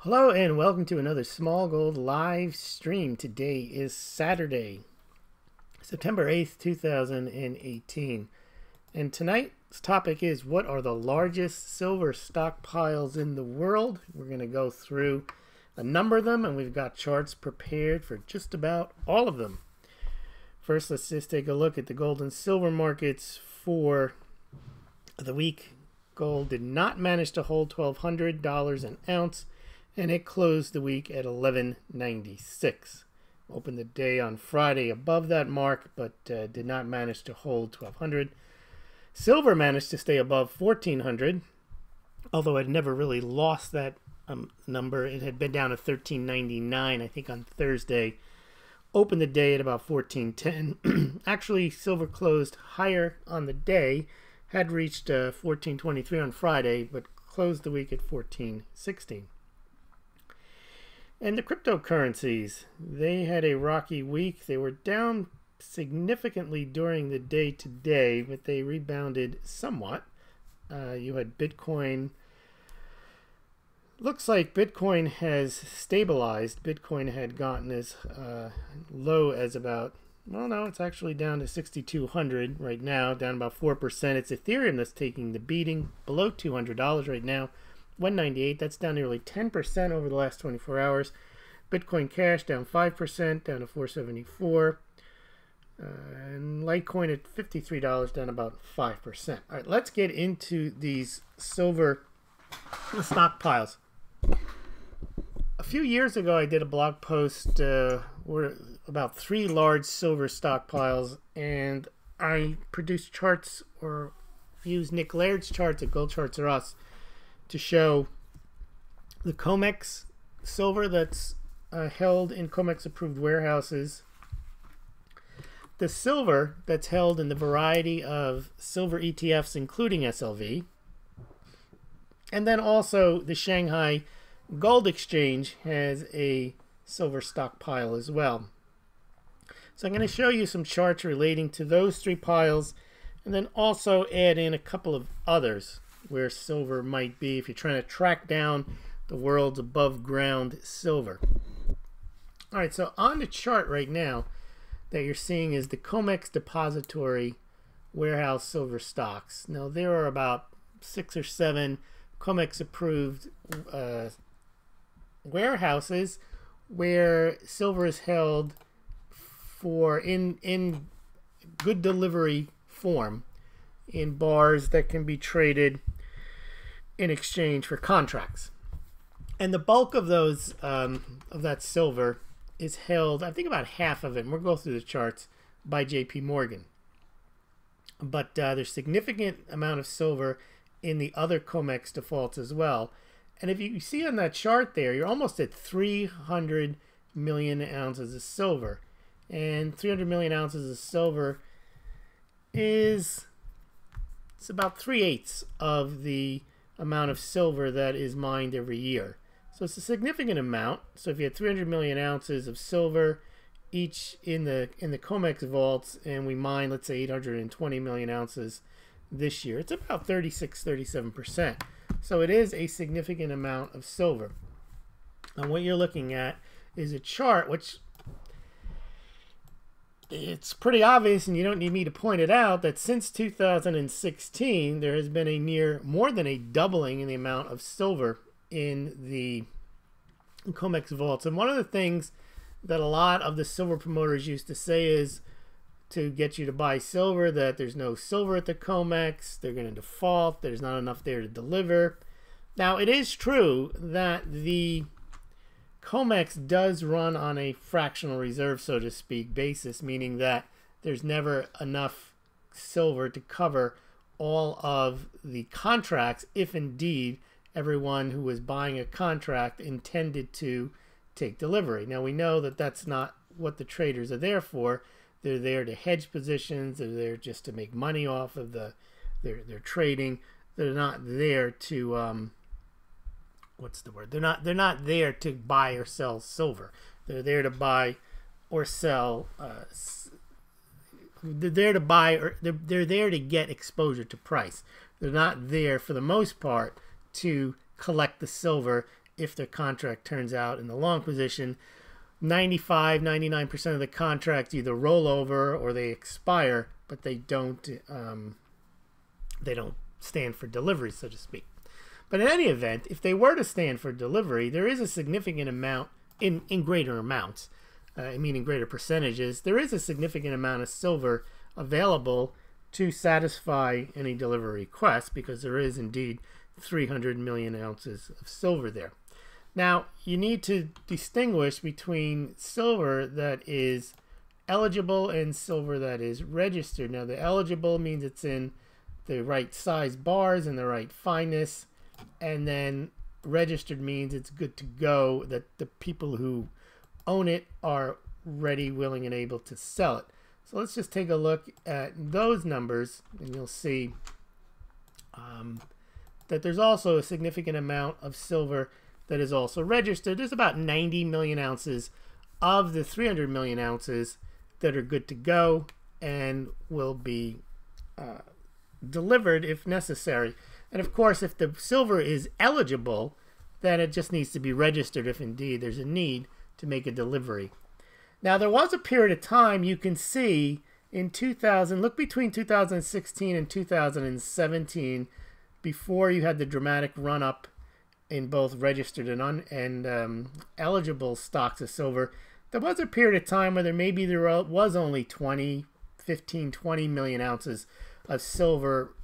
Hello and welcome to another Smaulgld live stream. Today is Saturday, September 8th, 2018. And tonight's topic is, what are the largest silver stockpiles in the world? We're going to go through a number of them, and we've got charts prepared for just about all of them. First, let's just take a look at the gold and silver markets for the week. Gold did not manage to hold $1,200 an ounce, and it closed the week at $11.96. Opened the day on Friday above that mark, but did not manage to hold $1,200. Silver managed to stay above $1,400, although it never really lost that number. It had been down to $13.99, I think, on Thursday. Opened the day at about $14.10. Actually, silver closed higher on the day, had reached $14.23 on Friday, but closed the week at $14.16. And the cryptocurrencies, they had a rocky week. They were down significantly during the day today, but they rebounded somewhat. You had Bitcoin. Looks like Bitcoin has stabilized. Bitcoin had gotten as low as about, well, no, it's actually down to 6,200 right now, down about 4%. It's Ethereum that's taking the beating, below $200 right now. 198, that's down nearly 10% over the last 24 hours. Bitcoin Cash down 5%, down to 474. And Litecoin at $53, down about 5%. All right, let's get into these silver stockpiles. A few years ago, I did a blog post about 3 large silver stockpiles, and I produced charts, or used Nick Laird's charts at Gold Charts R Us, to show the Comex silver that's held in Comex approved warehouses, the silver that's held in the variety of silver ETFs including SLV, and then also the Shanghai Gold Exchange has a silver stockpile as well. So I'm going to show you some charts relating to those 3 piles, and then also add in a couple of others where silver might be if you're trying to track down the world's above ground silver. All right, so on the chart right now that you're seeing is the Comex depository warehouse silver stocks. Now there are about 6 or 7 Comex approved warehouses where silver is held for in good delivery form in bars that can be traded in exchange for contracts. And the bulk of those of that silver is held, I think about half of it, and we'll go through the charts, by JP Morgan. But there's significant amount of silver in the other Comex defaults as well. And if you see on that chart there, you're almost at 300 million ounces of silver. And 300 million ounces of silver is, it's about 3/8 of the amount of silver that is mined every year. So it's a significant amount. So if you had 300 million ounces of silver each in the Comex vaults, and we mine, let's say, 820 million ounces this year, it's about 36-37%. So it is a significant amount of silver. And what you're looking at is a chart which, it's pretty obvious, and you don't need me to point it out, that since 2016 there has been more than a doubling in the amount of silver in the Comex vaults. And one of the things that a lot of the silver promoters used to say is, to get you to buy silver, that there's no silver at the Comex, they're going to default, there's not enough there to deliver. Now, it is true that the Comex does run on a fractional reserve, so to speak, basis, meaning that there's never enough silver to cover all of the contracts, if indeed everyone who was buying a contract intended to take delivery. Now, we know that that's not what the traders are there for. They're there to hedge positions. They're there just to make money off of their trading. They're not there to what's the word? They're not there to buy or sell silver. They're there to buy or sell. They're there to buy, or they're there to get exposure to price. They're not there, for the most part, to collect the silver if their contract turns out in the long position. 99% of the contracts either roll over or they expire, but they don't stand for delivery, so to speak. But in any event, if they were to stand for delivery, there is a significant amount in greater amounts, meaning greater percentages, there is a significant amount of silver available to satisfy any delivery request, because there is indeed 300 million ounces of silver there. Now, you need to distinguish between silver that is eligible and silver that is registered. Now, the eligible means it's in the right size bars and the right fineness, and then registered means it's good to go, that the people who own it are ready, willing, and able to sell it. So let's just take a look at those numbers, and you'll see that there's also a significant amount of silver that is also registered. There's about 90 million ounces of the 300 million ounces that are good to go and will be delivered if necessary. And of course, if the silver is eligible, then it just needs to be registered if indeed there's a need to make a delivery. Now, there was a period of time you can see in 2000, look between 2016 and 2017, before you had the dramatic run-up in both registered and eligible stocks of silver. There was a period of time where there was only 20 million ounces of silver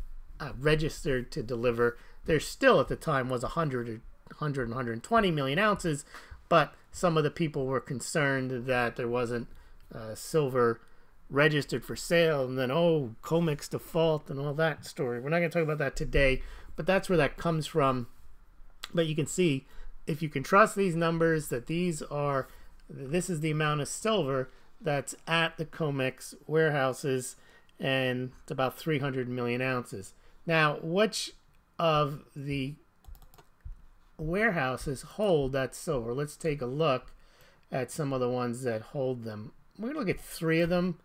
registered to deliver. There still at the time was 120 million ounces, but some of the people were concerned that there wasn't silver registered for sale, and then, oh, Comex default and all that story. We're not going to talk about that today, but that's where that comes from. But you can see, if you can trust these numbers, that this is the amount of silver that's at the Comex warehouses, and it's about 300 million ounces. Now, which of the warehouses hold that silver? Let's take a look at some of the ones that hold them. We're going to look at 3 of them.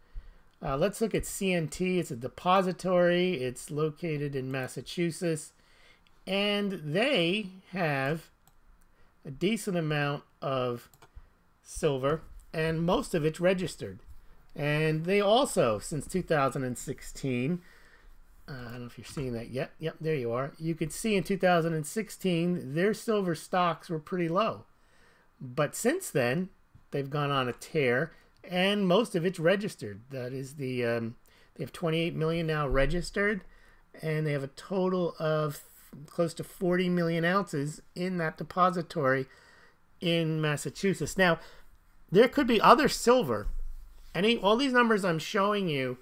Let's look at CNT. It's a depository. It's located in Massachusetts, and they have a decent amount of silver, and most of it's registered. And they also, since 2016, I don't know if you're seeing that yet. Yep, there you are. You could see in 2016, their silver stocks were pretty low. But since then, they've gone on a tear, and most of it's registered. That is they have 28 million now registered, and they have a total of close to 40 million ounces in that depository in Massachusetts. Now, there could be other silver. All these numbers I'm showing you,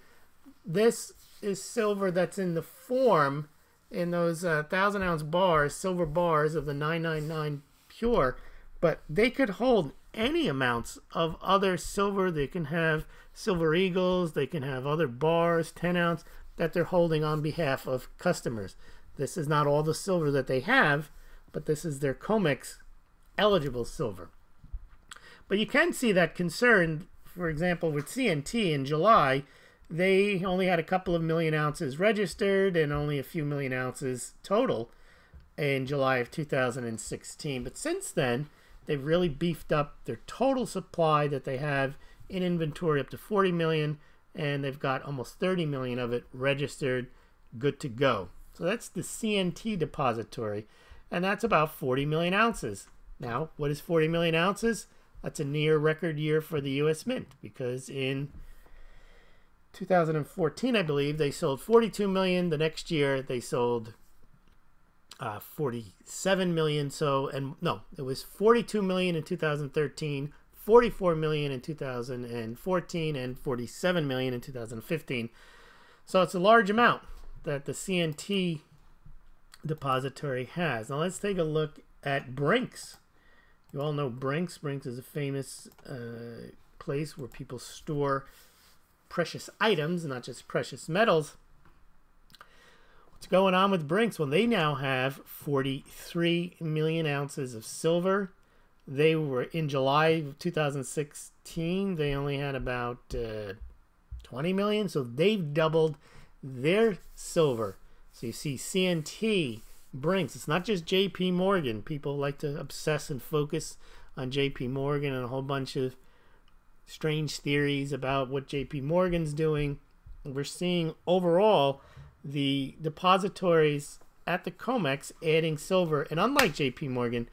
this is silver that's in the form in those 1,000-ounce bars, silver bars of the 999 pure, but they could hold any amounts of other silver. They can have silver eagles, they can have other bars, 10-ounce, that they're holding on behalf of customers. This is not all the silver that they have, but this is their Comex eligible silver. But you can see that concern, for example, with CNT in July. They only had a couple of million ounces registered and only a few million ounces total in July of 2016. But since then, they've really beefed up their total supply that they have in inventory up to 40 million, and they've got almost 30 million of it registered, good to go. So that's the CNT depository, and that's about 40 million ounces. Now, what is 40 million ounces? That's a near record year for the U.S. Mint, because in 2014, I believe, they sold 42 million. The next year, they sold 47 million. It was 42 million in 2013, 44 million in 2014, and 47 million in 2015. So it's a large amount that the CNT depository has. Now let's take a look at Brinks. You all know Brinks. Brinks is a famous place where people store precious items, not just precious metals. What's going on with Brinks? Well, they now have 43 million ounces of silver. They were, in July of 2016, they only had about 20 million, so they've doubled their silver. So you see CNT Brinks. It's not just JP Morgan. People like to obsess and focus on JP Morgan and a whole bunch of strange theories about what JP Morgan's doing. We're seeing overall the depositories at the Comex adding silver, and unlike JP Morgan,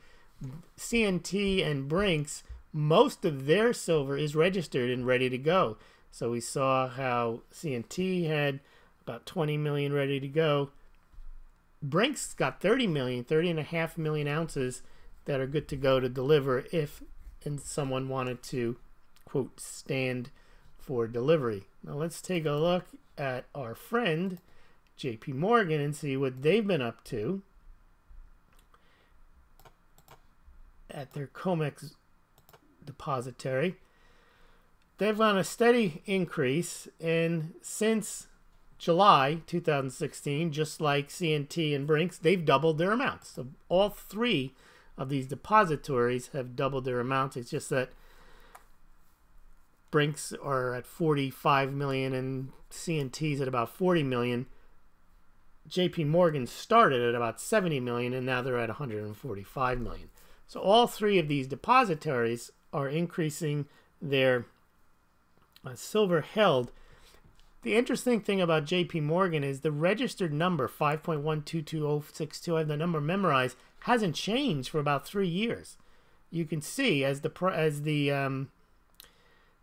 CNT and Brinks, most of their silver is registered and ready to go. So we saw how CNT had about 20 million ready to go. Brinks got 30.5 million ounces that are good to go to deliver if someone wanted to, quote, stand for delivery. Now let's take a look at our friend JP Morgan and see what they've been up to at their Comex depository. They've on a steady increase, and since July 2016, just like CNT and Brinks, they've doubled their amounts. So all three of these depositories have doubled their amounts. It's just that Brinks are at 45 million and CNT's at about 40 million. JP Morgan started at about 70 million and now they're at 145 million. So all three of these depositories are increasing their silver held. The interesting thing about JP Morgan is the registered number 5.122062, I have the number memorized, hasn't changed for about 3 years. You can see as the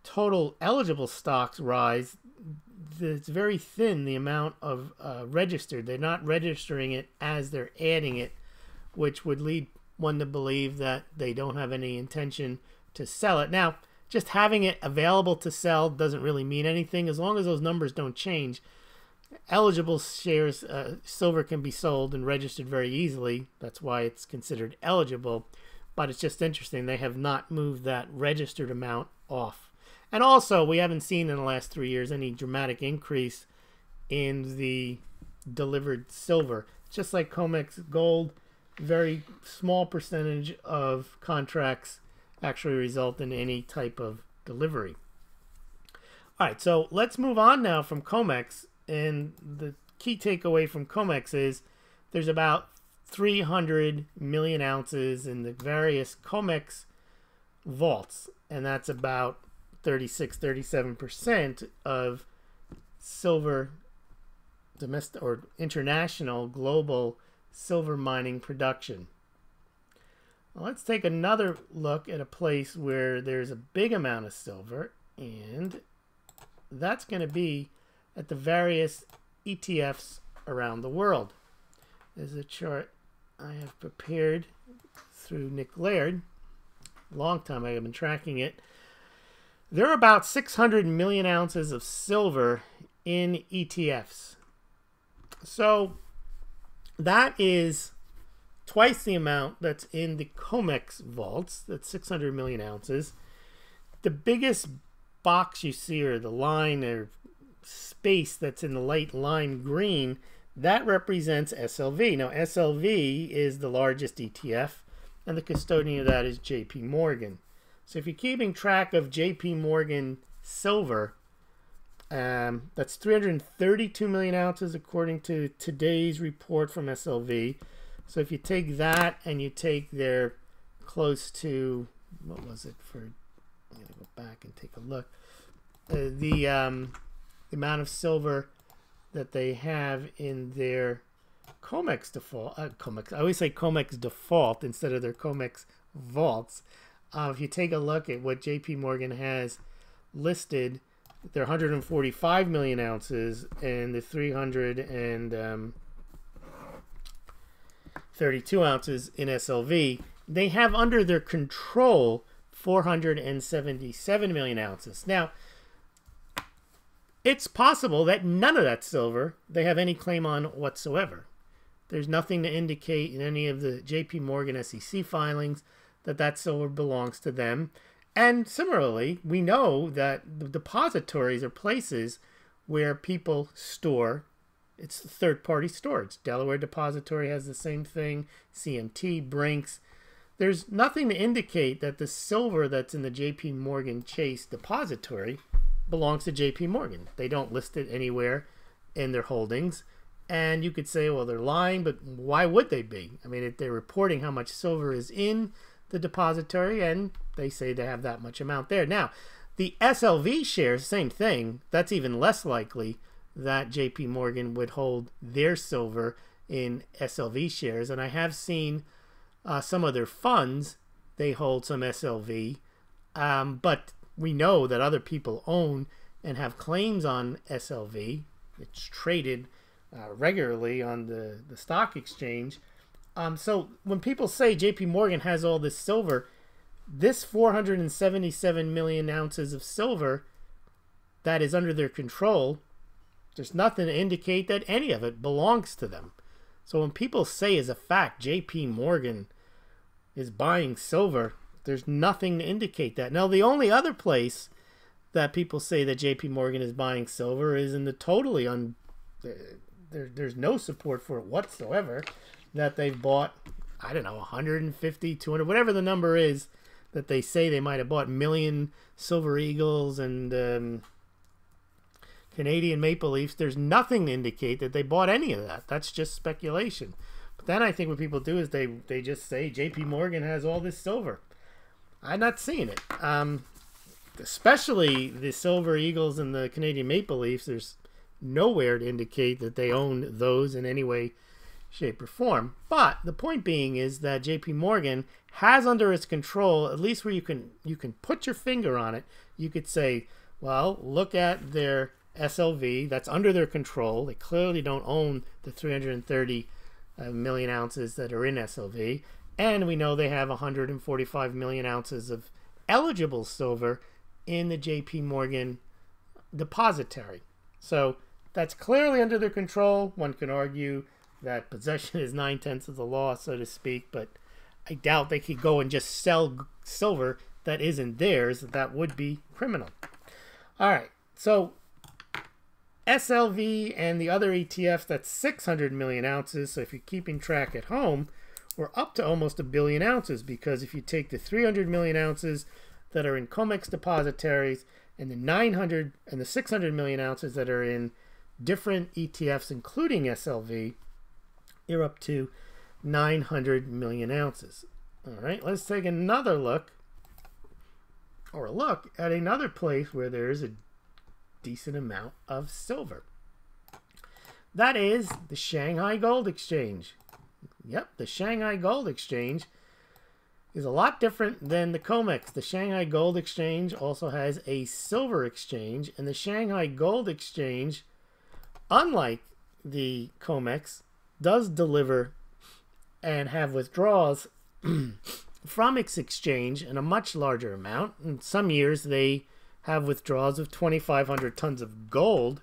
total eligible stocks rise, it's very thin, the amount of registered. They're not registering it as they're adding it, which would lead one to believe that they don't have any intention to sell it. Now, just having it available to sell doesn't really mean anything. As long as those numbers don't change, eligible shares, silver can be sold and registered very easily. That's why it's considered eligible. But it's just interesting. They have not moved that registered amount off. And also, we haven't seen in the last 3 years any dramatic increase in the delivered silver. Just like Comex gold, very small percentage of contracts actually result in any type of delivery. All right, so let's move on now from Comex. And the key takeaway from Comex is there's about 300 million ounces in the various Comex vaults, and that's about 36-37% of silver domestic or international global silver mining production. Well, let's take another look at a place where there's a big amount of silver, and that's going to be at the various ETFs around the world. There's a chart I have prepared through Nick Laird. A long time I have been tracking it. There are about 600 million ounces of silver in ETFs. So that is twice the amount that's in the Comex vaults. That's 600 million ounces. The biggest box you see, or the line or space that's in the light lime green, that represents SLV. Now SLV is the largest ETF, and the custodian of that is JP Morgan. So if you're keeping track of JP Morgan silver, that's 332 million ounces according to today's report from SLV. So if you take that and you take their close to, what was it for, I'm going to go back and take a look. The amount of silver that they have in their Comex default, I always say Comex default instead of their Comex vaults. If you take a look at what JP Morgan has listed, they're 145 million ounces, and the 332 ounces in SLV. They have under their control 477 million ounces. Now, it's possible that none of that silver they have any claim on whatsoever. There's nothing to indicate in any of the JP Morgan SEC filings that that silver belongs to them. And similarly, we know that the depositories are places where people store. It's third-party storage. Delaware Depository has the same thing. CNT, Brinks. There's nothing to indicate that the silver that's in the JP Morgan Chase depository belongs to JP Morgan. They don't list it anywhere in their holdings. And you could say, well, they're lying, but why would they be? I mean, if they're reporting how much silver is in the depository, and they say they have that much amount there. Now, the SLV shares, same thing. That's even less likely that JP Morgan would hold their silver in SLV shares. And I have seen some of their funds, they hold some SLV. But we know that other people own and have claims on SLV. It's traded regularly on the stock exchange. So when people say JP Morgan has all this silver, this 477 million ounces of silver that is under their control, there's nothing to indicate that any of it belongs to them. So when people say as a fact JP Morgan is buying silver, there's nothing to indicate that. Now, the only other place that people say that JP Morgan is buying silver is in the totally there's no support for it whatsoever, that they've bought, I don't know, 150, 200, whatever the number is that they say they might have bought million Silver Eagles and Canadian Maple Leafs. There's nothing to indicate that they bought any of that. That's just speculation. But then I think what people do is they just say JP Morgan has all this silver. I'm not seeing it. Especially the Silver Eagles and the Canadian Maple Leafs, there's nowhere to indicate that they own those in any way, shape, or form. But the point being is that JP Morgan has under its control, at least where you can put your finger on it. You could say, well, look at their SLV, that's under their control. They clearly don't own the 330 million ounces that are in SLV. And we know they have 145 million ounces of eligible silver in the JP Morgan depository. So that's clearly under their control. One can argue that possession is 9/10 of the law, so to speak, but I doubt they could go and just sell silver that isn't theirs. That would be criminal. All right, so SLV and the other ETFs, that's 600 million ounces. So if you're keeping track at home, we're up to almost 1 billion ounces, because if you take the 300 million ounces that are in Comex depositories and the 900 and the 600 million ounces that are in different ETFs, including SLV, you're up to 900 million ounces. All right, let's take another look, or a look at another place where there is a decent amount of silver. That is the Shanghai Gold Exchange. Yep, the Shanghai Gold Exchange is a lot different than the Comex. The Shanghai Gold Exchange also has a silver exchange, and the Shanghai Gold Exchange, unlike the Comex, does deliver and have withdrawals from its exchange in a much larger amount. In some years, they have withdrawals of 2,500 tons of gold,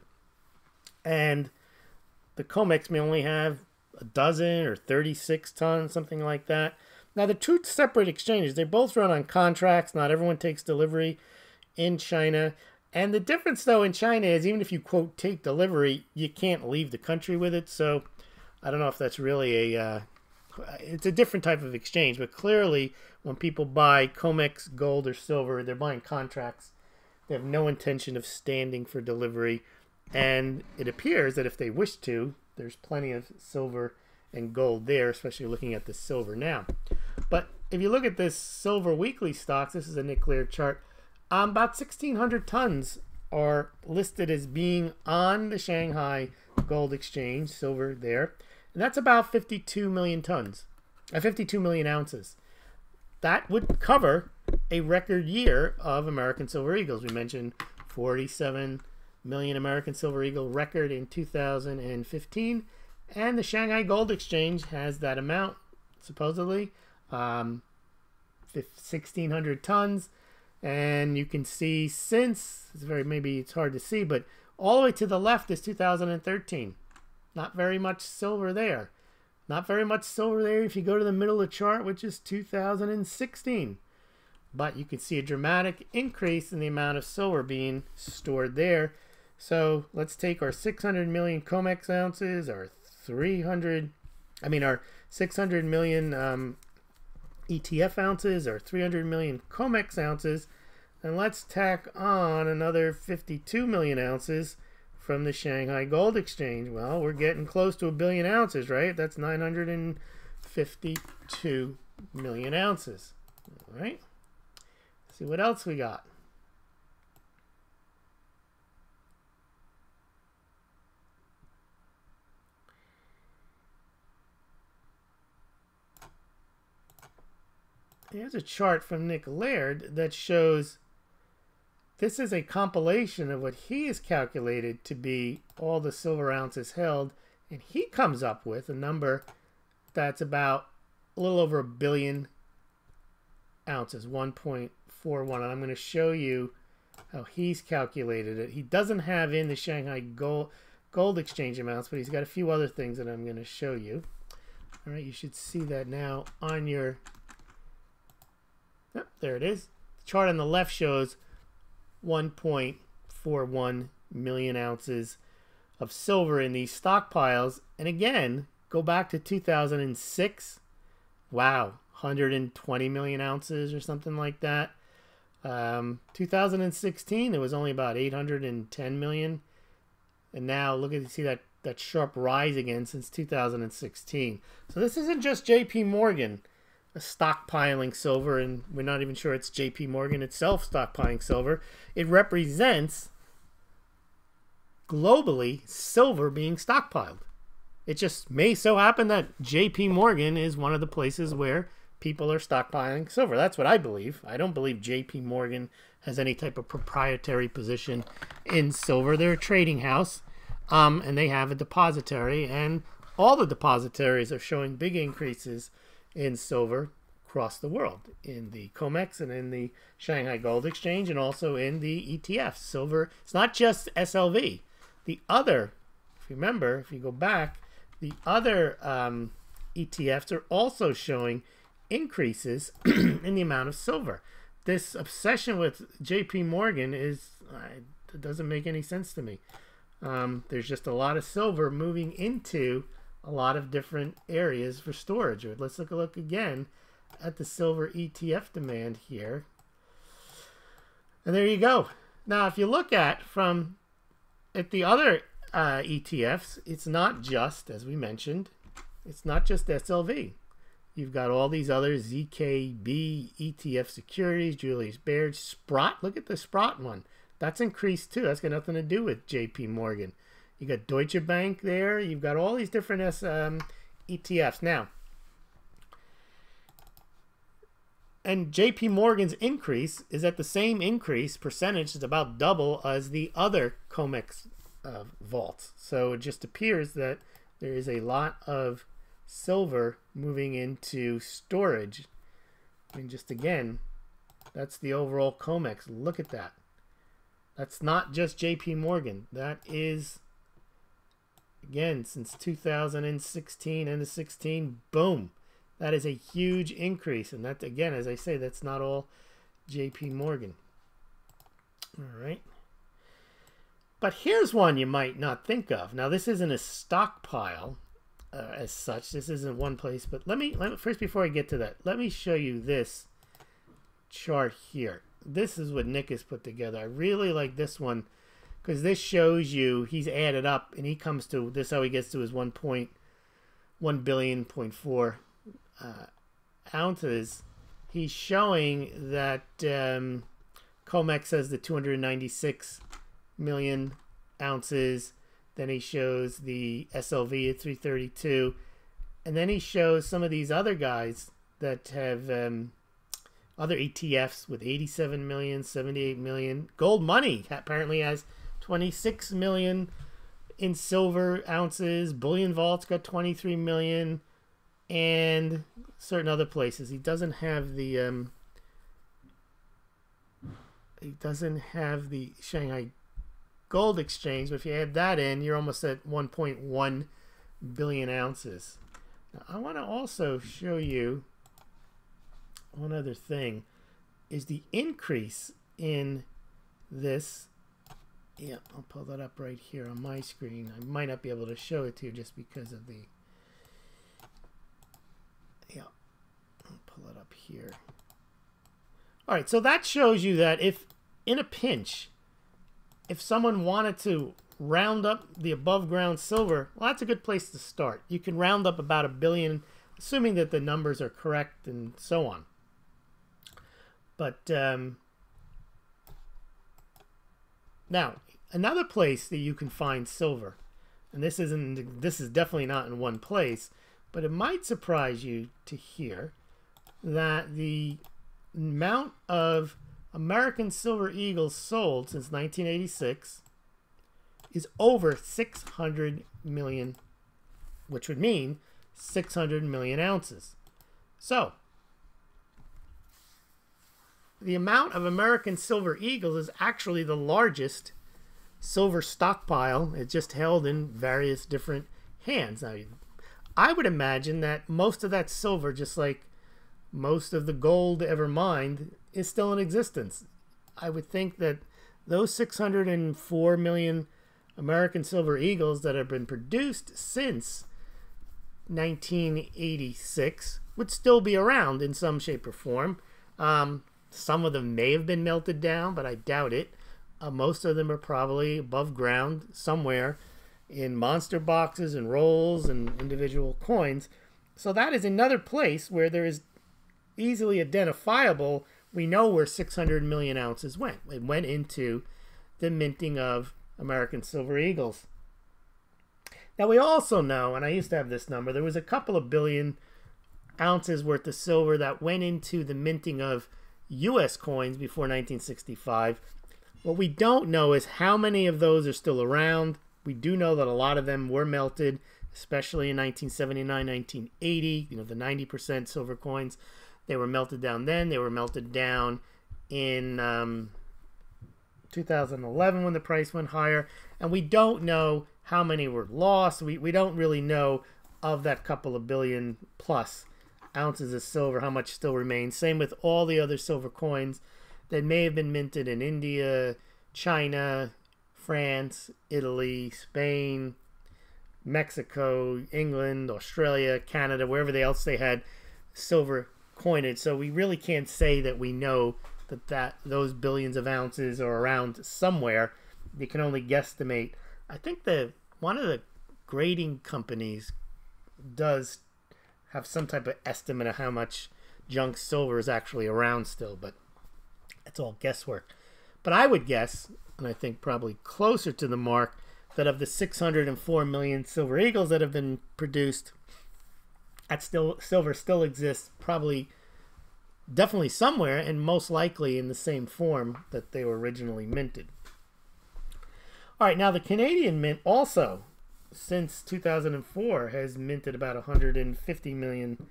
and the Comex may only have a dozen or 36 tons, something like that. Now, the two separate exchanges, they both run on contracts. Not everyone takes delivery in China. And the difference, though, in China is even if you, quote, take delivery, you can't leave the country with it. So I don't know if that's really it's a different type of exchange. But clearly, when people buy Comex gold or silver, they're buying contracts. They have no intention of standing for delivery. And it appears that if they wish to, there's plenty of silver and gold there, especially looking at the silver now. But if you look at this silver weekly stocks, this is a Nick Lear chart, about 1,600 tons are listed as being on the Shanghai Gold Exchange, silver there. And that's about 52 million tons, 52 million ounces. That would cover a record year of American Silver Eagles. We mentioned 47 million American Silver Eagle record in 2015. And the Shanghai Gold Exchange has that amount, supposedly, 1,600 tons. And you can see since, maybe it's hard to see, but all the way to the left is 2013. Not very much silver there. Not very much silver there if you go to the middle of the chart, which is 2016. But you can see a dramatic increase in the amount of silver being stored there. So let's take our 600 million Comex ounces, our 600 million ETF ounces, or 300 million Comex ounces, and let's tack on another 52 million ounces from the Shanghai Gold Exchange? Well, we're getting close to 1 billion ounces, right? That's 952 million ounces. All right. Let's see what else we got. Here's a chart from Nick Laird that shows this is a compilation of what he has calculated to be all the silver ounces held, and he comes up with a number that's about a little over 1 billion ounces, 1.41. And I'm going to show you how he's calculated it. He doesn't have in the Shanghai Gold Exchange amounts, but he's got a few other things that I'm going to show you. All right, you should see that now on your... Yep, there it is. The chart on the left shows 1.41 million ounces of silver in these stockpiles. And again, go back to 2006. Wow, 120 million ounces or something like that. 2016, it was only about 810 million. And now look at, see that sharp rise again since 2016. So this isn't just JP Morgan stockpiling silver, and we're not even sure it's JP Morgan itself stockpiling silver. It represents globally silver being stockpiled. It just may so happen that JP Morgan is one of the places where people are stockpiling silver. That's what I believe. I don't believe JP Morgan has any type of proprietary position in silver. They're a trading house, and they have a depository, and all the depositories are showing big increases in silver across the world, in the Comex and in the Shanghai Gold Exchange, and also in the ETFs. Silver, it's not just SLV. The other, if you remember, if you go back, the other ETFs are also showing increases in the amount of silver. This obsession with JP Morgan is, it doesn't make any sense to me. There's just a lot of silver moving into a lot of different areas for storage. Let's look again at the silver ETF demand here. And there you go. Now, if you look at the other ETFs, it's not just, as we mentioned, it's not just SLV. You've got all these other ZKB ETF securities, Julius Baird, Sprott. Look at the Sprott one. That's increased too. That's got nothing to do with JP Morgan. You got Deutsche Bank there. You've got all these different ETFs. Now, and JP Morgan's increase is at the same increase percentage. It's about double as the other Comex vaults. So it just appears that there is a lot of silver moving into storage. And just again, that's the overall Comex. Look at that. That's not just JP Morgan. That is, again, since 2016 and the 16, boom. That is a huge increase. And that, again, as I say, that's not all JP Morgan. All right. But here's one you might not think of. Now, this isn't a stockpile as such. This isn't one place. But let me first, before I get to that, let me show you this chart here. This is what Nick has put together. I really like this one because this shows you he's added up and he comes to this, how he gets to his 1.1 billion, 0.4 ounces. He's showing that Comex has the 296 million ounces. Then he shows the SLV at 332. And then he shows some of these other guys that have other ETFs with 87 million, 78 million. Gold Money apparently has 26 million in silver ounces. Bullion Vault's got 23 million. And certain other places. He doesn't have the Shanghai Gold Exchange, but if you add that in, you're almost at 1.1 billion ounces. Now, I want to also show you one other thing, is the increase in this. Yeah, I'll pull that up right here on my screen. I might not be able to show it to you just because of the... Yeah, I'll pull it up here. All right, so that shows you that if in a pinch, if someone wanted to round up the above ground silver, well, that's a good place to start. You can round up about 1 billion, assuming that the numbers are correct and so on. But now, another place that you can find silver, and this is definitely not in one place, but it might surprise you to hear that the amount of American silver eagles sold since 1986 is over 600 million, which would mean 600 million ounces. So, the amount of American silver eagles is actually the largest silver stockpile. It's just held in various different hands. Now, I would imagine that most of that silver, just like most of the gold ever mined, is still in existence. I would think that those 604 million American silver eagles that have been produced since 1986 would still be around in some shape or form. Some of them may have been melted down, but I doubt it. Most of them are probably above ground somewhere in monster boxes and rolls and individual coins. So that is another place where there is easily identifiable. We know where 600 million ounces went. It went into the minting of American silver eagles. Now we also know, and I used to have this number, there was a couple of billion ounces worth of silver that went into the minting of U.S. coins before 1965. What we don't know is how many of those are still around. We do know that a lot of them were melted, especially in 1979, 1980, the 90% silver coins. They were melted down then. They were melted down in 2011 when the price went higher. And we don't know how many were lost. We don't really know of that couple of billion plus ounces of silver, how much still remains. Same with all the other silver coins that may have been minted in India, China, France, Italy, Spain, Mexico, England, Australia, Canada, wherever else they had silver coinage. So we really can't say that we know that those billions of ounces are around somewhere. You can only guesstimate. I think one of the grading companies does have some type of estimate of how much junk silver is actually around still, but it's all guesswork. But I would guess, and I think probably closer to the mark, that of the 604 million silver eagles that have been produced, silver still exists, probably definitely somewhere, and most likely in the same form that they were originally minted. All right, now the Canadian Mint also, since 2004, has minted about 150 million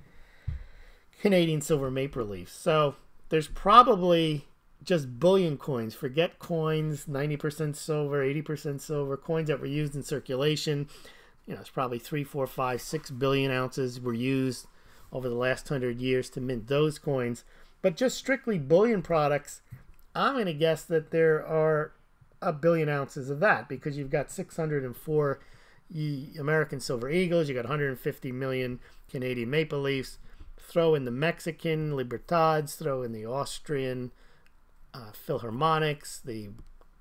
Canadian silver maple leafs. So there's probably just bullion coins. Forget coins, 90% silver, 80% silver, coins that were used in circulation. It's probably 3, 4, 5, 6 billion ounces were used over the last 100 years to mint those coins. But just strictly bullion products, I'm going to guess that there are 1 billion ounces of that, because you've got 604 American silver eagles, you got 150 million Canadian maple leafs, throw in the Mexican Libertads, throw in the Austrian Philharmonics, the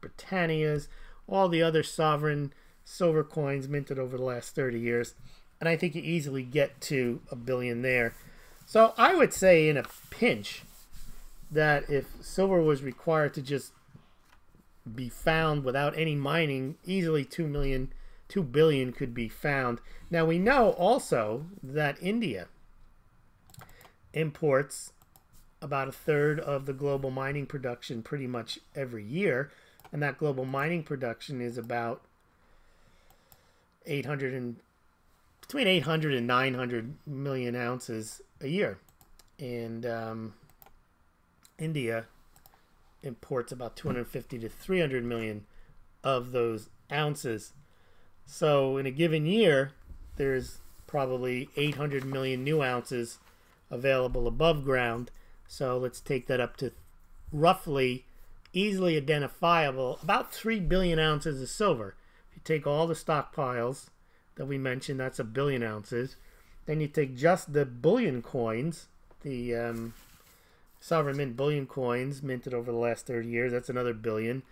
Britannias, all the other sovereign silver coins minted over the last 30 years, and I think you easily get to 1 billion there. So I would say in a pinch that if silver was required to just be found without any mining, easily 2 billion could be found. Now we know also that India imports about 1/3 of the global mining production pretty much every year, and that global mining production is about between 800 and 900 million ounces a year, and India imports about 250 to 300 million of those ounces. So in a given year, there's probably 800 million new ounces available above ground. So let's take that up to roughly, easily identifiable, about 3 billion ounces of silver. If you take all the stockpiles that we mentioned, that's 1 billion ounces. Then you take just the bullion coins, the sovereign mint bullion coins minted over the last 30 years, that's another 1 billion.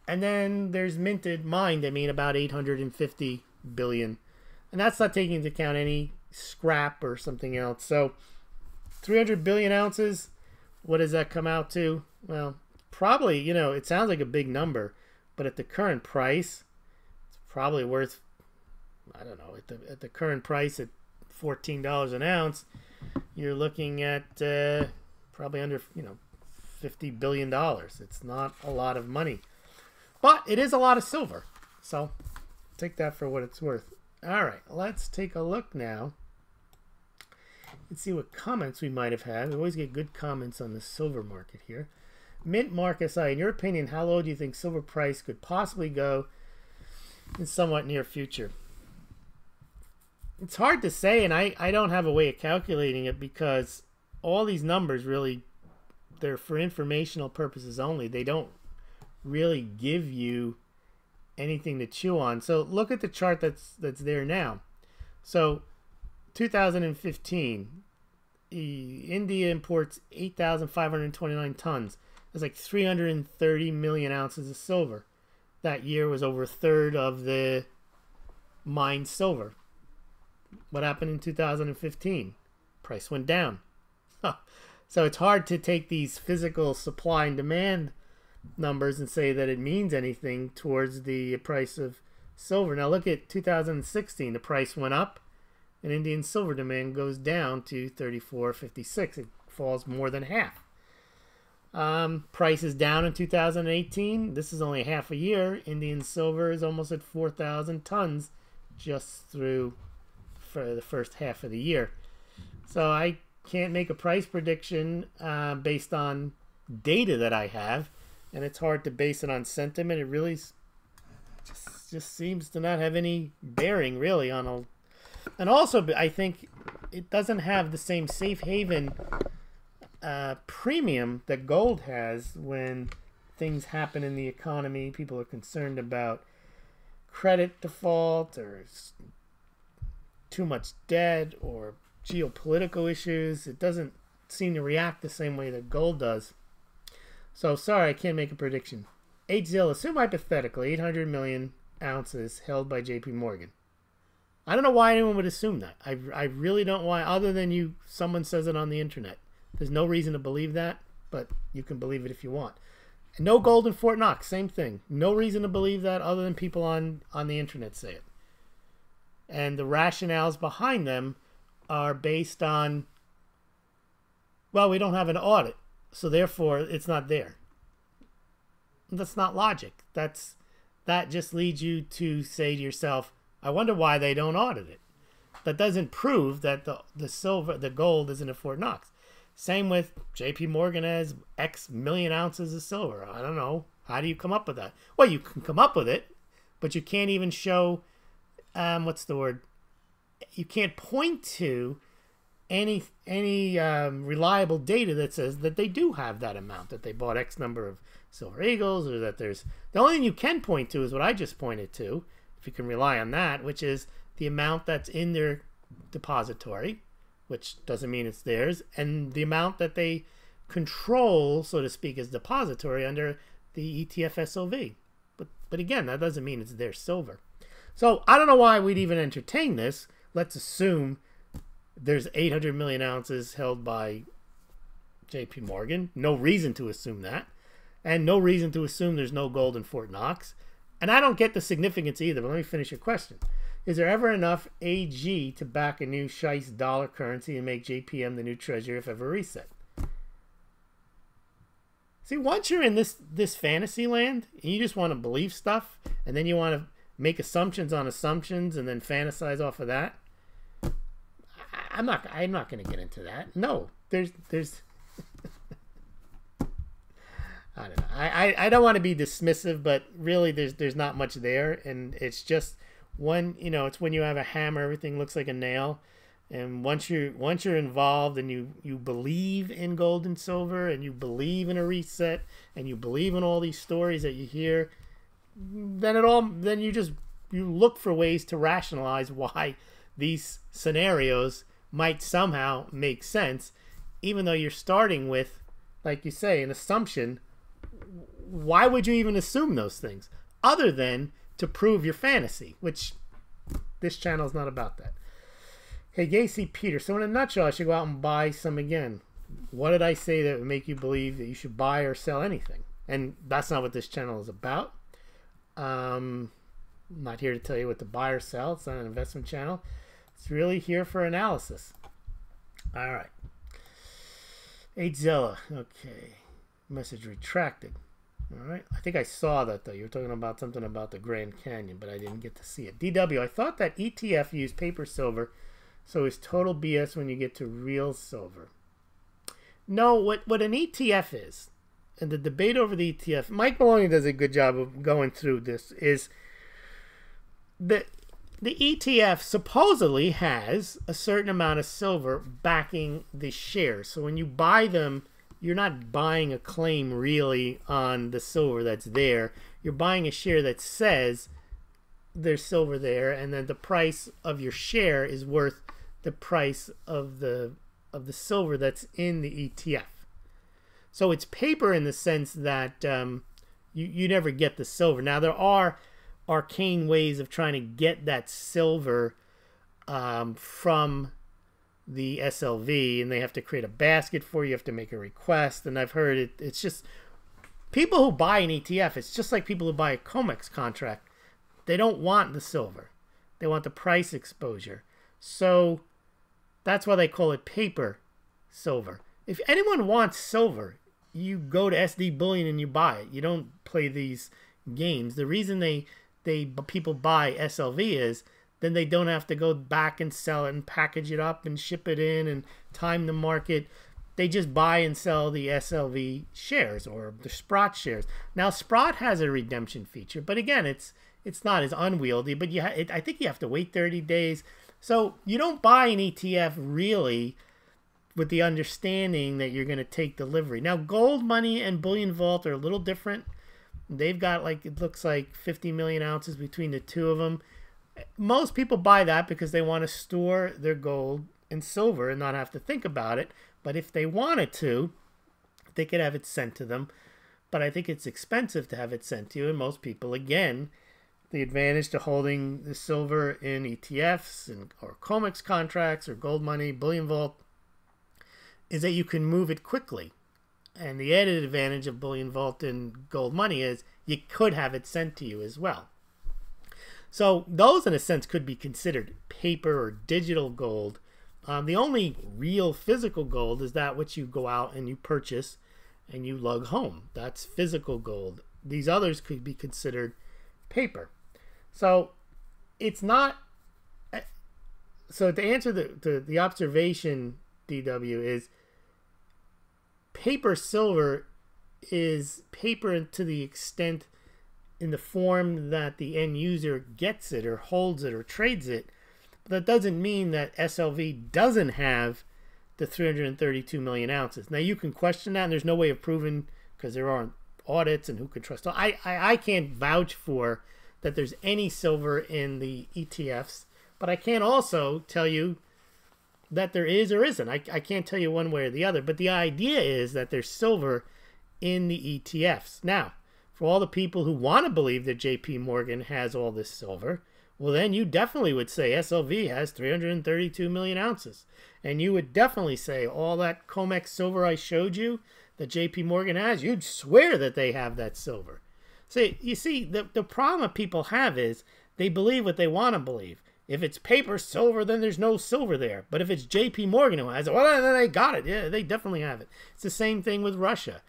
And then there's mined, about 850 billion. And that's not taking into account any scrap or something else. So 300 billion ounces, what does that come out to? Well, probably, it sounds like a big number, but at the current price, it's probably worth, I don't know, at the current price at $14 an ounce, you're looking at probably under, $50 billion. It's not a lot of money. But it is a lot of silver. So take that for what it's worth. All right, let's take a look now and see what comments we might have had. We always get good comments on the silver market here. Mint Marcus I, in your opinion, how low do you think silver price could possibly go in somewhat near future? It's hard to say, and I don't have a way of calculating it because all these numbers really, they're for informational purposes only. They don't really give you anything to chew on. So look at the chart that's there now. So 2015, India imports 8,529 tons. That's like 330 million ounces of silver. That year was over a third of the mined silver. What happened in 2015? Price went down. So it's hard to take these physical supply and demand numbers and say that it means anything towards the price of silver. Now look at 2016. The price went up and Indian silver demand goes down to 34.56. It falls more than half. Price is down in 2018. This is only half a year. Indian silver is almost at 4,000 tons just through for the first half of the year. So I can't make a price prediction based on data that I have, and it's hard to base it on sentiment. It really just seems to not have any bearing really on a. And also, I think it doesn't have the same safe haven premium that gold has when things happen in the economy. People are concerned about credit default or too much debt or geopolitical issues. It doesn't seem to react the same way that gold does. So sorry, I can't make a prediction. HZIL, assume hypothetically 800 million ounces held by JP Morgan. I don't know why anyone would assume that. I really don't why, other than someone says it on the internet. There's no reason to believe that, but you can believe it if you want. And no gold in Fort Knox, same thing. No reason to believe that other than people on the internet say it. And the rationales behind them are based on, well, we don't have an audit, so therefore it's not there. That's not logic. That just leads you to say to yourself, I wonder why they don't audit it. That doesn't prove that the gold isn't at Fort Knox. Same with JP Morgan has X million ounces of silver. I don't know. How do you come up with that? Well, you can come up with it, but you can't even show, what's the word? You can't point to any reliable data that says that they do have that amount, that they bought X number of silver eagles, or that there's... The only thing you can point to is what I just pointed to, if you can rely on that, which is the amount that's in their depository, which doesn't mean it's theirs, and the amount that they control, so to speak, as depository under the ETF SOV. But again, that doesn't mean it's their silver. So I don't know why we'd even entertain this. Let's assume there's 800 million ounces held by JP Morgan. No reason to assume that. And no reason to assume there's no gold in Fort Knox. And I don't get the significance either, but let me finish your question. Is there ever enough AG to back a new Scheisse dollar currency and make JPM the new treasury if ever reset? See, once you're in this fantasy land, and you just want to believe stuff, and then you want to make assumptions on assumptions and then fantasize off of that, I'm not going to get into that. No, there's I don't know. I don't want to be dismissive, but really there's not much there, and it's just it's when you have a hammer, everything looks like a nail. And once you're involved and you believe in gold and silver, and you believe in a reset, and you believe in all these stories that you hear, then you look for ways to rationalize why these scenarios might somehow make sense, even though you're starting with, like you say, an assumption why would you even assume those things other than to prove your fantasy, which this channel is not about that. Hey, Gacy Peter, so in a nutshell, I should go out and buy some again. What did I say that would make you believe that you should buy or sell anything? And that's not what this channel is about. I'm not here to tell you what to buy or sell. It's not an investment channel. It's really here for analysis. All right. 8Zilla. Okay. Message retracted. All right. I think I saw that, though. You were talking about something about the Grand Canyon, but I didn't get to see it. DW. I thought that ETF used paper silver, so it's total BS when you get to real silver. No, what an ETF is, and the debate over the ETF, Mike Maloney does a good job of going through this, is the ETF supposedly has a certain amount of silver backing the shares. So when you buy them, you're not buying a claim really on the silver that's there. You're buying a share that says there's silver there, and then the price of your share is worth the price of the silver that's in the ETF. So it's paper in the sense that you never get the silver. Now there are arcane ways of trying to get that silver from the SLV, and they have to create a basket for you. You have to make a request, and I've heard it's just people who buy an ETF, it's just like people who buy a Comex contract. They don't want the silver. They want the price exposure. So that's why they call it paper silver. If anyone wants silver, you go to SD Bullion and you buy it. You don't play these games. The reason people buy SLV is then they don't have to go back and sell it and package it up and ship it in and time the market. They just buy and sell the SLV shares or the Sprott shares. Now Sprott has a redemption feature, but again, it's not as unwieldy. But I think you have to wait 30 days. So you don't buy an ETF really with the understanding that you're going to take delivery. Now gold money and bullion vault are a little different. They've got, like, it looks like 50 million ounces between the two of them. Most people buy that because they want to store their gold and silver and not have to think about it. But if they wanted to, they could have it sent to them. But I think it's expensive to have it sent to you. And most people, again, the advantage to holding the silver in ETFs or Comex contracts or gold money, bullion vault, is that you can move it quickly. And the added advantage of bullion vault and gold money is you could have it sent to you as well. So those, in a sense, could be considered paper or digital gold. The only real physical gold is that which you go out and you purchase and you lug home. That's physical gold. These others could be considered paper. So it's not. So to answer the observation, DW, is paper silver is paper to the extent in the form that the end user gets it or holds it or trades it. But that doesn't mean that SLV doesn't have the 332 million ounces. Now you can question that, and there's no way of proving because there aren't audits and who can trust. I can't vouch for that there's any silver in the ETFs, but I can also tell you that there is or isn't. I can't tell you one way or the other, but the idea is that there's silver in the ETFs. Now, for all the people who want to believe that JP Morgan has all this silver, well, then you definitely would say SLV has 332 million ounces. And you would definitely say all that Comex silver I showed you that JP Morgan has, you'd swear that they have that silver. So you see, the problem that people have is they believe what they want to believe. If it's paper silver, then there's no silver there. But if it's JP Morgan who has it, well, then they got it. Yeah, they definitely have it. It's the same thing with Russia.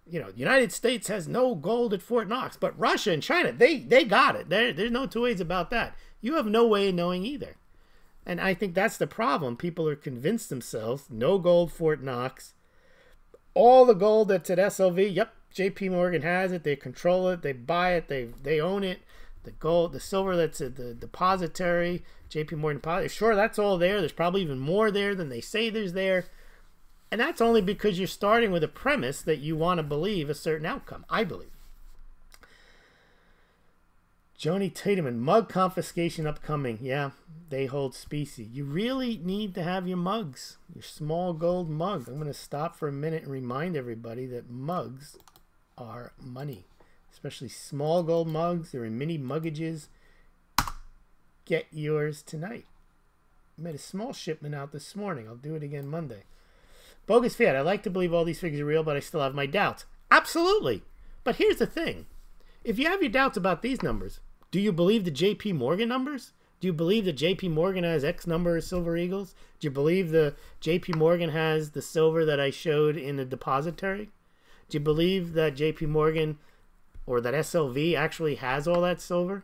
You know, the United States has no gold at Fort Knox, but Russia and China, they got it. There's no two ways about that. You have no way of knowing either. And I think that's the problem. People are convinced themselves, no gold, Fort Knox. All the gold that's at SLV, yep, JP Morgan has it. They control it. They buy it. They own it. The gold, the silver that's at the depository, JP Morgan depository, sure, that's all there. There's probably even more there than they say there's there. And that's only because you're starting with a premise that you want to believe a certain outcome, I believe. Joni Tateman, mug confiscation upcoming. Yeah, they hold specie. You really need to have your mugs, your Smaulgld mug. I'm going to stop for a minute and remind everybody that mugs our money, especially small gold mugs. They're in mini muggages. Get yours tonight. I made a small shipment out this morning. I'll do it again Monday. Bogus fiat. I like to believe all these figures are real, but I still have my doubts. Absolutely. But here's the thing. If you have your doubts about these numbers, do you believe the JP Morgan numbers? Do you believe that JP Morgan has X number of silver eagles? Do you believe the JP Morgan has the silver that I showed in the depository? Do you believe that JP Morgan or that SLV actually has all that silver?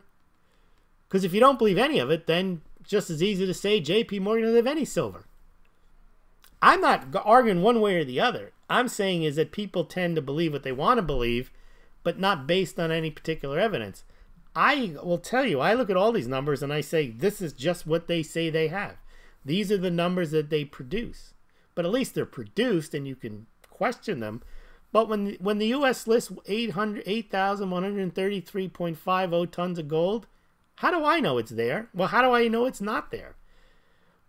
Because if you don't believe any of it, then it's just as easy to say JP Morgan doesn't have any silver. I'm not arguing one way or the other. I'm saying is that people tend to believe what they want to believe, but not based on any particular evidence. I will tell you, I look at all these numbers and I say, this is just what they say they have. These are the numbers that they produce. But at least they're produced and you can question them. But when the U.S. lists 8,133.50 tons of gold, how do I know it's there? Well, how do I know it's not there?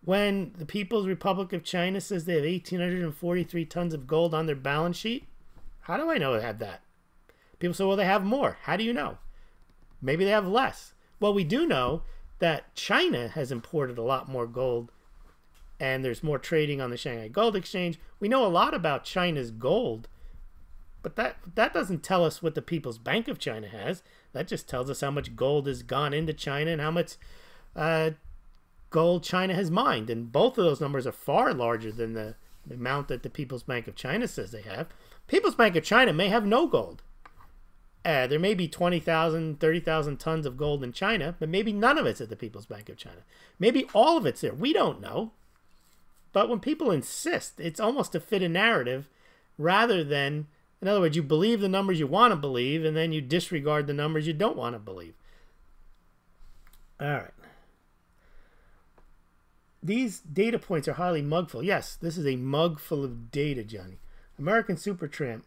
When the People's Republic of China says they have 1,843 tons of gold on their balance sheet, how do I know they have that? People say, well, they have more. How do you know? Maybe they have less. Well, we do know that China has imported a lot more gold and there's more trading on the Shanghai Gold Exchange. We know a lot about China's gold, but that doesn't tell us what the People's Bank of China has. That just tells us how much gold has gone into China and how much gold China has mined. And both of those numbers are far larger than the amount that the People's Bank of China says they have. People's Bank of China may have no gold. There may be 20,000, 30,000 tons of gold in China, but maybe none of it's at the People's Bank of China. Maybe all of it's there. We don't know. But when people insist, it's almost to fit a narrative rather than, in other words, you believe the numbers you want to believe and then you disregard the numbers you don't want to believe. All right. These data points are highly mugful. Yes, this is a mug full of data, Johnny. American Supertramp.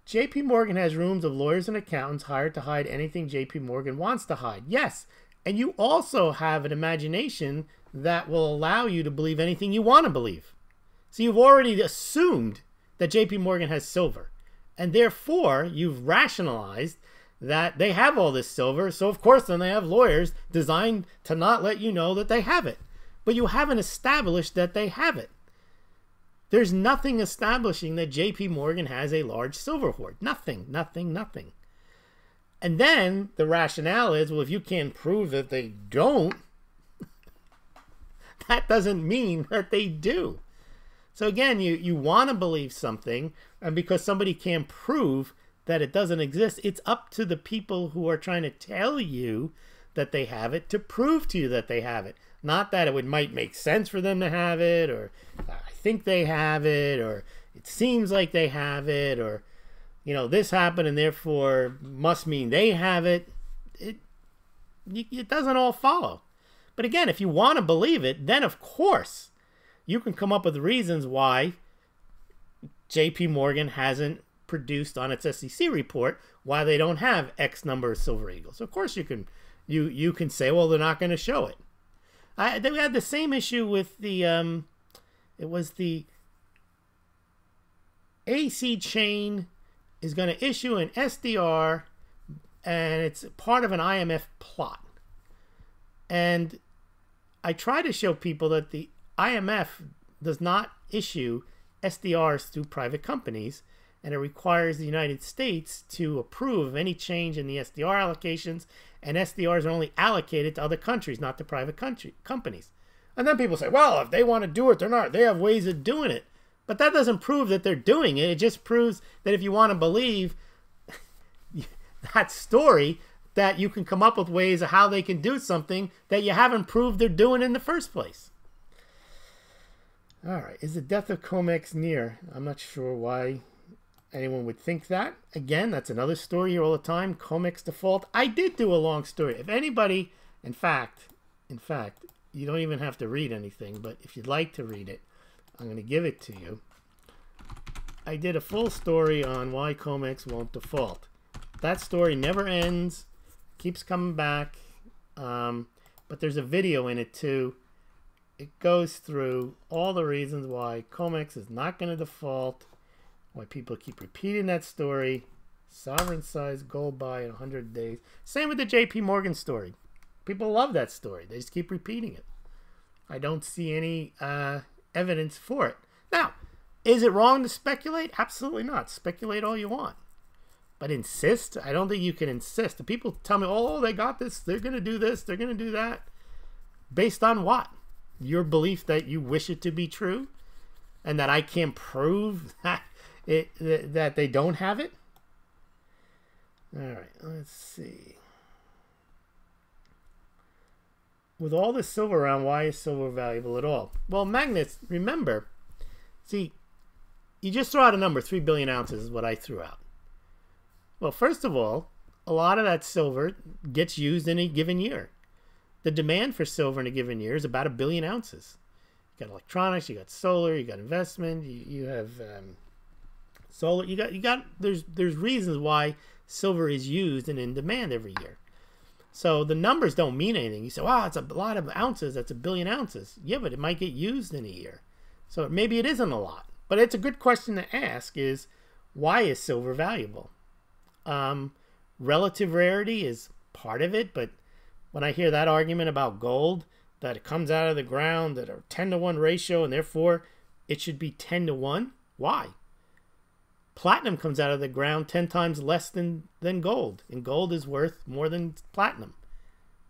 JP Morgan has rooms of lawyers and accountants hired to hide anything JP Morgan wants to hide. Yes, and you also have an imagination that will allow you to believe anything you want to believe. So you've already assumed that JP Morgan has silver. And therefore, you've rationalized that they have all this silver. So of course, then they have lawyers designed to not let you know that they have it. But you haven't established that they have it. There's nothing establishing that JP Morgan has a large silver hoard. Nothing, nothing, nothing. And then the rationale is, well, if you can't prove that they don't, that doesn't mean that they do. So again, you want to believe something, and because somebody can't prove that it doesn't exist, it's up to the people who are trying to tell you that they have it to prove to you that they have it. Not that it might make sense for them to have it, or I think they have it, or it seems like they have it, or, you know, this happened and therefore must mean they have it. It doesn't all follow. But again, if you want to believe it, then of course you can come up with reasons why JP Morgan hasn't produced on its SEC report why they don't have X number of silver eagles. Of course you can say, well, they're not going to show it. They had the same issue with the, it was the AC chain is going to issue an SDR and it's part of an IMF plot. And I try to show people that the IMF does not issue SDRs through private companies, and it requires the United States to approve of any change in the SDR allocations, and SDRs are only allocated to other countries, not to private companies. And then people say, well, if they want to do it, they have ways of doing it. But that doesn't prove that they're doing it. It just proves that if you want to believe that story, that you can come up with ways of how they can do something that you haven't proved they're doing in the first place. All right, is the death of Comex near? I'm not sure why anyone would think that. Again, that's another story here all the time. Comex default. I did do a long story. If anybody, in fact, you don't even have to read anything, but if you'd like to read it, I'm going to give it to you. I did a full story on why Comex won't default. That story never ends, keeps coming back, but there's a video in it too. It goes through all the reasons why Comex is not going to default, why people keep repeating that story. Sovereign size gold buy in 100 days. Same with the JP Morgan story. People love that story. They just keep repeating it. I don't see any evidence for it. Now, is it wrong to speculate? Absolutely not. Speculate all you want. But insist? I don't think you can insist. The people tell me, oh, they got this. They're going to do this. They're going to do that. Based on what? Your belief that you wish it to be true? And that I can't prove that, that they don't have it? All right, let's see. With all this silver around, why is silver valuable at all? Well, Magnus, remember, see, you just throw out a number, 3 billion ounces is what I threw out. Well, first of all, a lot of that silver gets used in a given year. The demand for silver in a given year is about 1 billion ounces. You got electronics, you got solar, you got investment, you have solar. There's reasons why silver is used and in demand every year. So the numbers don't mean anything. You say, wow, it's a lot of ounces. That's 1 billion ounces. Yeah, but it might get used in a year. So maybe it isn't a lot. But it's a good question to ask is, why is silver valuable? Relative rarity is part of it. But when I hear that argument about gold, that it comes out of the ground at a 10-to-1 ratio, and therefore it should be 10-to-1, why? Platinum comes out of the ground 10 times less than gold, and gold is worth more than platinum.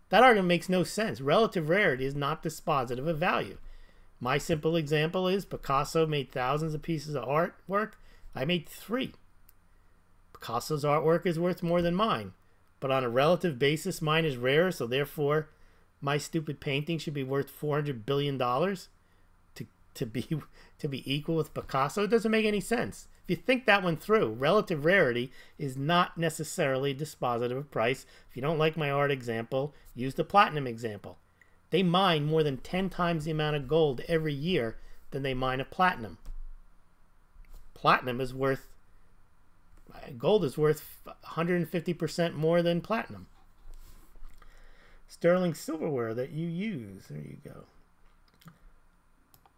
That argument makes no sense. Relative rarity is not dispositive of value. My simple example is Picasso made thousands of pieces of artwork. I made 3. Picasso's artwork is worth more than mine, but on a relative basis, mine is rare, so therefore my stupid painting should be worth $400 billion to be equal with Picasso. It doesn't make any sense. If you think that one through, relative rarity is not necessarily dispositive of price. If you don't like my art example, use the platinum example. They mine more than 10 times the amount of gold every year than they mine of platinum. Platinum is worth, gold is worth 150% more than platinum. Sterling silverware that you use. There you go.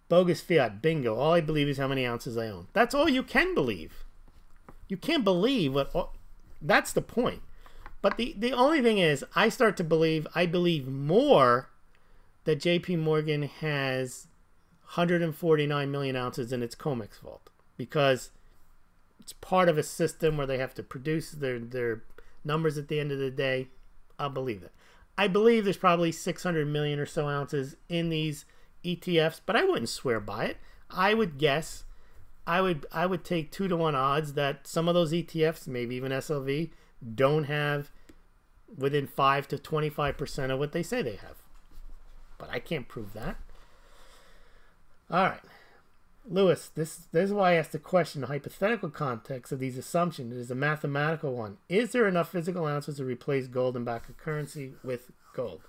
Bogus fiat, bingo. All I believe is how many ounces I own. That's all you can believe. You can't believe what... That's the point. But the only thing is, I start to believe, I believe more that JP Morgan has 149 million ounces in its Comex vault. Because it's part of a system where they have to produce their numbers at the end of the day. I'll believe it. I believe there's probably 600 million or so ounces in these ETFs, but I wouldn't swear by it. I would guess, I would take 2-to-1 odds that some of those ETFs, maybe even SLV, don't have within 5 to 25% of what they say they have. But I can't prove that. All right. Lewis, this is why I asked the question, the hypothetical context of these assumptions is a mathematical one. Is there enough physical ounces to replace gold and back a currency with gold?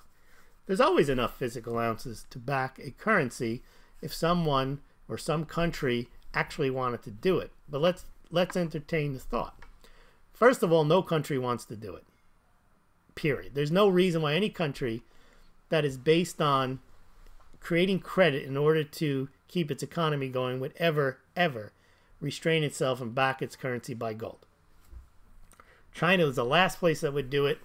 There's always enough physical ounces to back a currency if someone or some country actually wanted to do it. But let's entertain the thought. First of all, no country wants to do it. Period. There's no reason why any country that is based on creating credit in order to keep its economy going would ever restrain itself and back its currency by gold. China is the last place that would do it.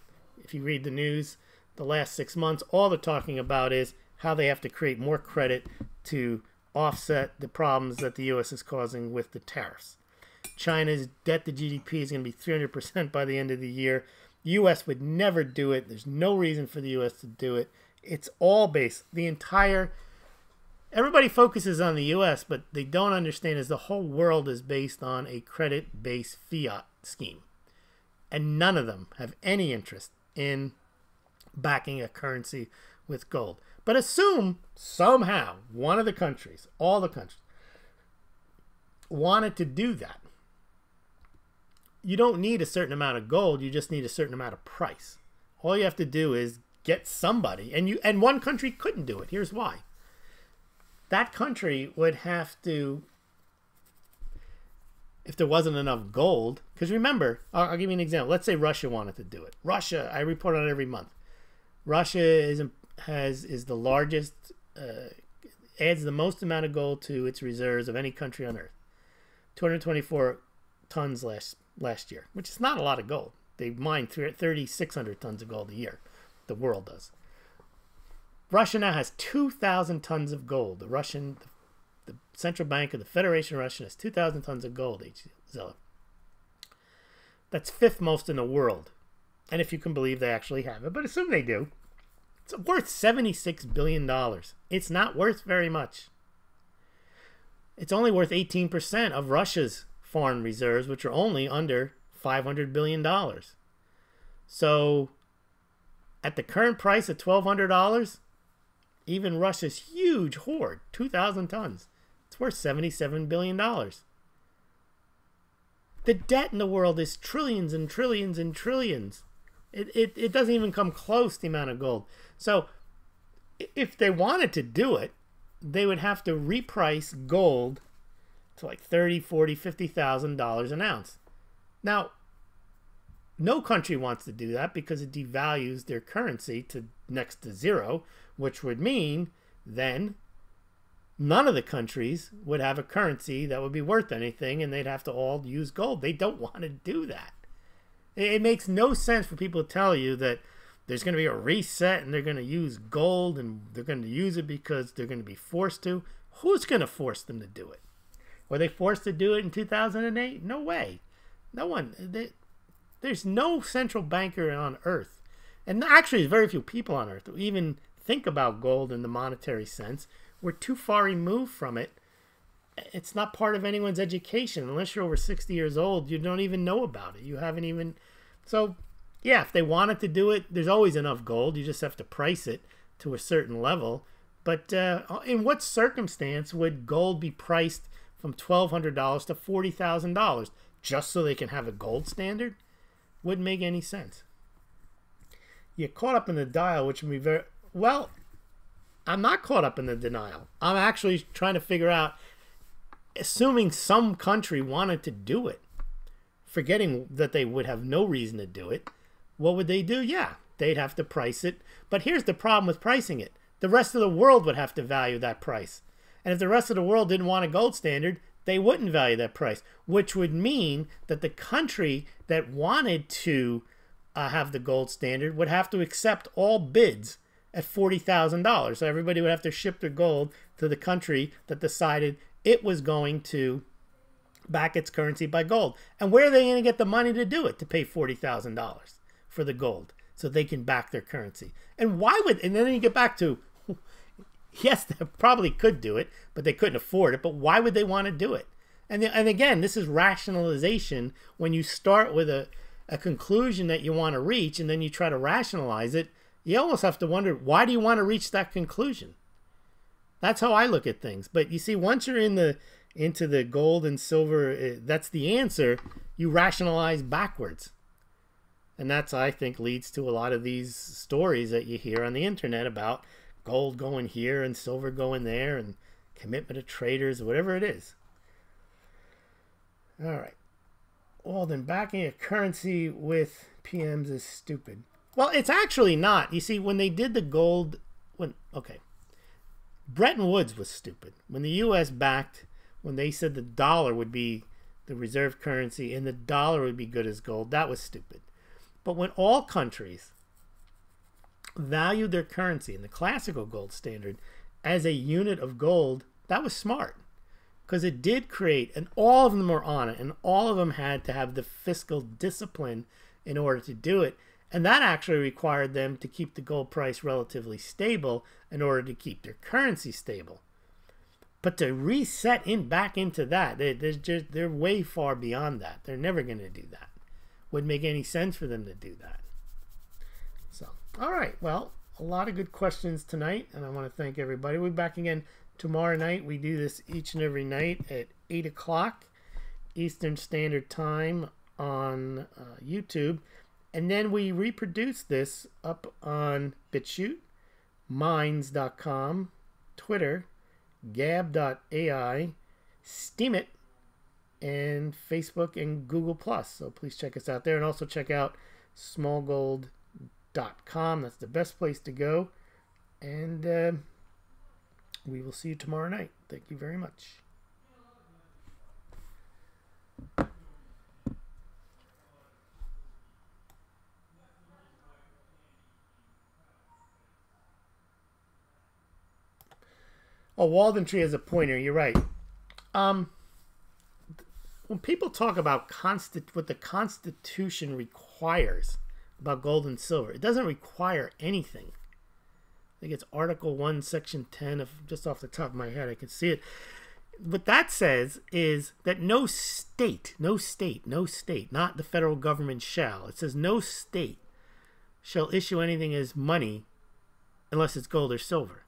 If you read the news, the last 6 months, all they're talking about is how they have to create more credit to offset the problems that the U.S. is causing with the tariffs. China's debt to GDP is going to be 300% by the end of the year. The U.S. would never do it. There's no reason for the U.S. to do it. It's all based, everybody focuses on the U.S., but they don't understand is the whole world is based on a credit-based fiat scheme. And none of them have any interest in backing a currency with gold. But assume somehow one of the countries, all the countries, wanted to do that. You don't need a certain amount of gold, you just need a certain amount of price. All you have to do is get somebody, and one country couldn't do it. Here's why. That country would have to, if there wasn't enough gold, because remember, I'll give you an example. Let's say Russia wanted to do it. Russia, I report on it every month. Russia is the largest, adds the most amount of gold to its reserves of any country on earth. 224 tons last last year, which is not a lot of gold. They mine 3,600 tons of gold a year. The world does. Russia now has 2,000 tons of gold. The central bank of the Federation of Russia has 2,000 tons of gold, Zilla. That's fifth most in the world. And if you can believe they actually have it, but assume they do, it's worth $76 billion. It's not worth very much. It's only worth 18% of Russia's foreign reserves, which are only under $500 billion. So at the current price of $1,200, even Russia's huge hoard, 2,000 tons, it's worth $77 billion. The debt in the world is trillions and trillions and trillions. It doesn't even come close to the amount of gold. So if they wanted to do it, they would have to reprice gold to like $30,000, $40,000, $50,000 an ounce. Now, no country wants to do that because it devalues their currency to next to zero, which would mean then none of the countries would have a currency that would be worth anything, and they'd have to all use gold. They don't want to do that. It makes no sense for people to tell you that there's going to be a reset and they're going to use gold and they're going to use it because they're going to be forced to. Who's going to force them to do it? Were they forced to do it in 2008? No way. No one. There's no central banker on earth, and actually there's very few people on earth who even think about gold in the monetary sense. We're too far removed from it. It's not part of anyone's education. Unless you're over 60 years old, you don't even know about it. You haven't even... So, yeah, if they wanted to do it, there's always enough gold. You just have to price it to a certain level. But in what circumstance would gold be priced from $1,200 to $40,000 just so they can have a gold standard? Wouldn't make any sense. You're caught up in the dial, which would be very... Well, I'm not caught up in the denial. I'm actually trying to figure out, assuming some country wanted to do it, forgetting that they would have no reason to do it, what would they do? Yeah, they'd have to price it. But here's the problem with pricing it. The rest of the world would have to value that price. And if the rest of the world didn't want a gold standard, they wouldn't value that price, which would mean that the country that wanted to have the gold standard would have to accept all bids at $40,000. So everybody would have to ship their gold to the country that decided it was going to back its currency by gold. And where are they going to get the money to do it, to pay $40,000 for the gold so they can back their currency? And why would, and then you get back to, yes, they probably could do it, but they couldn't afford it. But why would they want to do it? And again, this is rationalization. When you start with a conclusion that you want to reach and then you try to rationalize it, you almost have to wonder, why do you want to reach that conclusion? That's how I look at things. But you see, once you're into the gold and silver, that's the answer, you rationalize backwards. And that's, I think, leads to a lot of these stories that you hear on the internet about gold going here and silver going there and commitment of traders, whatever it is. All right. Well, then backing a currency with PMs is stupid. Well, it's actually not. You see, when they did the gold, Bretton Woods was stupid. When the U.S. backed, when they said the dollar would be the reserve currency and the dollar would be good as gold, that was stupid. But when all countries valued their currency in the classical gold standard as a unit of gold, that was smart. Because it did create, and all of them were on it, and all of them had to have the fiscal discipline in order to do it. And that actually required them to keep the gold price relatively stable in order to keep their currency stable. But to reset back into that, they're way far beyond that. They're never going to do that. Wouldn't make any sense for them to do that. So, all right. Well, a lot of good questions tonight, and I want to thank everybody. We'll be back again tomorrow night. We do this each and every night at 8 o'clock Eastern Standard Time on YouTube. And then we reproduce this up on BitChute, Minds.com, Twitter, Gab.ai, Steemit, and Facebook and Google+. So please check us out there. And also check out Smaulgld.com. That's the best place to go. And we will see you tomorrow night. Thank you very much. Oh, Walden Tree as a pointer. You're right. When people talk about what the Constitution requires about gold and silver, it doesn't require anything. I think it's Article 1, Section 10, just off the top of my head, I can see it. What that says is that no state, not the federal government shall. It says no state shall issue anything as money unless it's gold or silver.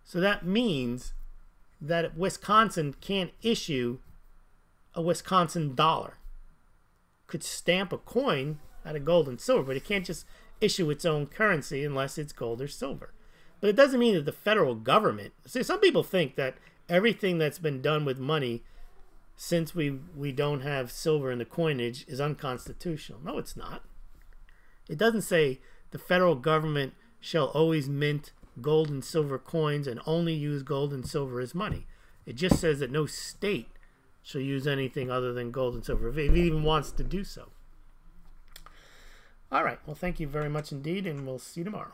So that means that Wisconsin can't issue a Wisconsin dollar. Could stamp a coin out of gold and silver, but it can't just issue its own currency unless it's gold or silver. But it doesn't mean that the federal government... See, some people think that everything that's been done with money since we don't have silver in the coinage is unconstitutional. No, it's not. It doesn't say the federal government shall always mint gold and silver coins and only use gold and silver as money. It just says that no state shall use anything other than gold and silver, if it even wants to do so. All right. Well, thank you very much indeed, and we'll see you tomorrow.